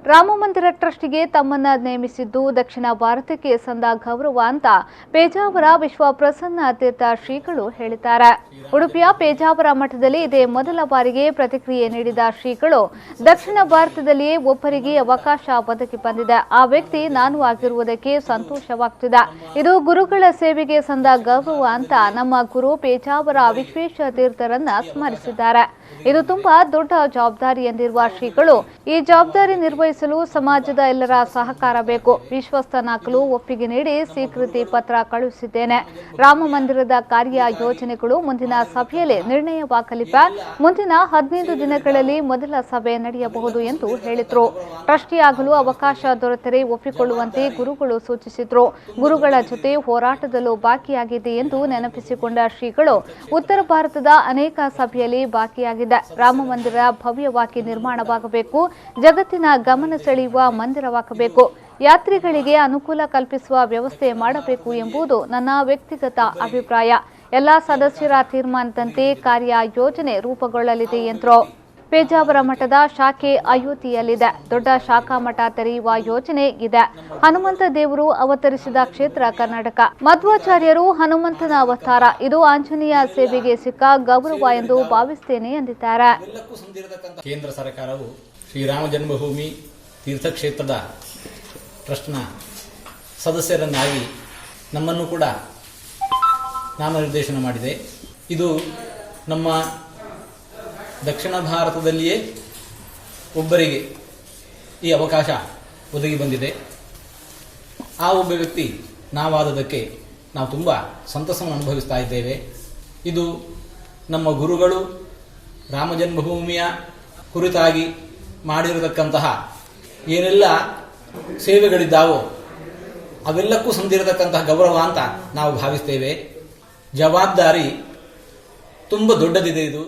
ರಾಮ ಮಂದಿರ ಟ್ರಸ್ಟ್ಗೆ ತಮ್ಮನ್ನ ನೇಮಿಸಿದ್ದು ದಕ್ಷಿಣ ಭಾರತಕ್ಕೆ ಸಂದ ಗೌರವ ಅಂತ ಪೇಜಾವರ ವಿಶ್ವಪ್ರಸನ್ನತೀರ್ಥ ಶ್ರೀಗಳು ಹೇಳಿದ್ದಾರೆ. ಉಡುಪಿಯ ಪೇಜಾವರ ಮಠದಲ್ಲಿ ಇದೇ ಮೊದಲ ಬಾರಿಗೆ ಪ್ರತಿಕ್ರಿಯೆ ನೀಡಿದ ಶ್ರೀಗಳು, ದಕ್ಷಿಣ ಭಾರತದಲ್ಲಿಯೇ ಒಬ್ಬರಿಗೆ ಅವಕಾಶ ಒದಗಿ ಬಂದಿದೆ. ಆ ವ್ಯಕ್ತಿ ನಾನು ಆಗಿರುವುದಕ್ಕೆ ಸಂತೋಷವಾಗ್ತಿದೆ. ಇದು ಗುರುಗಳ ಸೇವೆಗೆ ಸಂದ ಗೌರವ ಅಂತ ನಮ್ಮ ಗುರು ಪೇಜಾವರ ವಿಶ್ವೇಶತೀರ್ಥರನ್ನ ಸ್ಮರಿಸಿದ್ದಾರೆ. ಇದು ತುಂಬಾ ದೊಡ್ಡ ಜವಾಬ್ದಾರಿ ಎಂದಿರುವ ಶ್ರೀಗಳು, ಈ ಜವಾಬ್ದಾರಿ ನಿರ್ವಹಿಸಲು ಸಮಾಜದ ಎಲ್ಲರ ಸಹಕಾರ ಬೇಕು. ವಿಶ್ವಸ್ತನಾಗಲು ಒಪ್ಪಿಗೆ ನೀಡಿ ಸ್ವೀಕೃತಿ ಪತ್ರ ಕಳುಹಿಸಿದ್ದೇನೆ. ರಾಮ ಮಂದಿರದ ಕಾರ್ಯ ಯೋಜನೆಗಳು ಮುಂದಿನ ಸಭೆಯಲ್ಲಿ ನಿರ್ಣಯವಾಗಲಿವೆ. ಮುಂದಿನ 15 ದಿನಗಳಲ್ಲಿ ಮೊದಲ ಸಭೆ ನಡೆಯಬಹುದು ಎಂದು ಹೇಳಿದರು. ಟ್ರಸ್ಟಿಯಾಗಲು ಅವಕಾಶ ದೊರೆತರೆ ಒಪ್ಪಿಕೊಳ್ಳುವಂತೆ ಗುರುಗಳು ಸೂಚಿಸಿದರು. ಗುರುಗಳ ಜೊತೆ ಹೋರಾಟದಲ್ಲೂ ಭಾಗಿಯಾಗಿದೆ ಎಂದು ನೆನಪಿಸಿಕೊಂಡ ಶ್ರೀಗಳು, ಉತ್ತರ ಭಾರತದ ಅನೇಕ ಸಭೆಯಲ್ಲಿ ಭಾಗಿಯಾಗಿದೆ. ರಾಮ ಮಂದಿರ ಭವ್ಯವಾಗಿ ನಿರ್ಮಾಣವಾಗಬೇಕು, ಜಗತ್ತಿನ ಗಮನ ಸೆಳೆಯುವ ಮಂದಿರವಾಗಬೇಕು, ಯಾತ್ರಿಗಳಿಗೆ ಅನುಕೂಲ ಕಲ್ಪಿಸುವ ವ್ಯವಸ್ಥೆ ಮಾಡಬೇಕು ಎಂಬುದು ನನ್ನ ವ್ಯಕ್ತಿಗತ ಅಭಿಪ್ರಾಯ. ಎಲ್ಲ ಸದಸ್ಯರ ತೀರ್ಮಾನದಂತೆ ಕಾರ್ಯ ಯೋಜನೆ ರೂಪುಗೊಳ್ಳಲಿದೆ ಎಂದರು. ಪೇಜಾವರ ಮಠದ ಶಾಖೆ ಅಯೋಧ್ಯೆಯಲ್ಲಿದೆ. ದೊಡ್ಡ ಶಾಖಾ ಮಠ ತೆರೆಯುವ ಯೋಜನೆ ಇದೆ. ಹನುಮಂತ ದೇವರು ಅವತರಿಸಿದ ಕ್ಷೇತ್ರ ಕರ್ನಾಟಕ. ಮಧ್ವಾಚಾರ್ಯರು ಹನುಮಂತನ ಅವತಾರ. ಇದು ಆಂಜನೇಯ ಸೇವೆಗೆ ಸಿಕ್ಕ ಗೌರವ ಎಂದು ಭಾವಿಸುತ್ತೇನೆ ಎಂದಿದ್ದಾರೆ. ಕೇಂದ್ರ ಸರ್ಕಾರವು ಶ್ರೀರಾಮ ಜನ್ಮಭೂಮಿ ತೀರ್ಥಕ್ಷೇತ್ರದ ಟ್ರಸ್ಟ್ನ ಸದಸ್ಯರನ್ನಾಗಿ ನಮ್ಮನ್ನು ಕೂಡ ನಾಮನಿರ್ದೇಶನ ಮಾಡಿದೆ. ಇದು ನಮ್ಮ ದಕ್ಷಿಣ ಭಾರತದಲ್ಲಿಯೇ ಒಬ್ಬರಿಗೆ ಈ ಅವಕಾಶ ಒದಗಿ ಬಂದಿದೆ. ಆ ಒಬ್ಬ ವ್ಯಕ್ತಿ ನಾವಾದದಕ್ಕೆ ನಾವು ತುಂಬ ಸಂತಸವನ್ನು ಅನುಭವಿಸ್ತಾ ಇದ್ದೇವೆ. ಇದು ನಮ್ಮ ಗುರುಗಳು ರಾಮ ಜನ್ಮಭೂಮಿಯ ಕುರಿತಾಗಿ ಮಾಡಿರತಕ್ಕಂತಹ ಏನೆಲ್ಲ ಸೇವೆಗಳಿದ್ದಾವೋ ಅವೆಲ್ಲಕ್ಕೂ ಸಂದಿರತಕ್ಕಂತಹ ಗೌರವ ಅಂತ ನಾವು ಭಾವಿಸ್ತೇವೆ. ಜವಾಬ್ದಾರಿ ತುಂಬ ದೊಡ್ಡದಿದೆ ಇದು.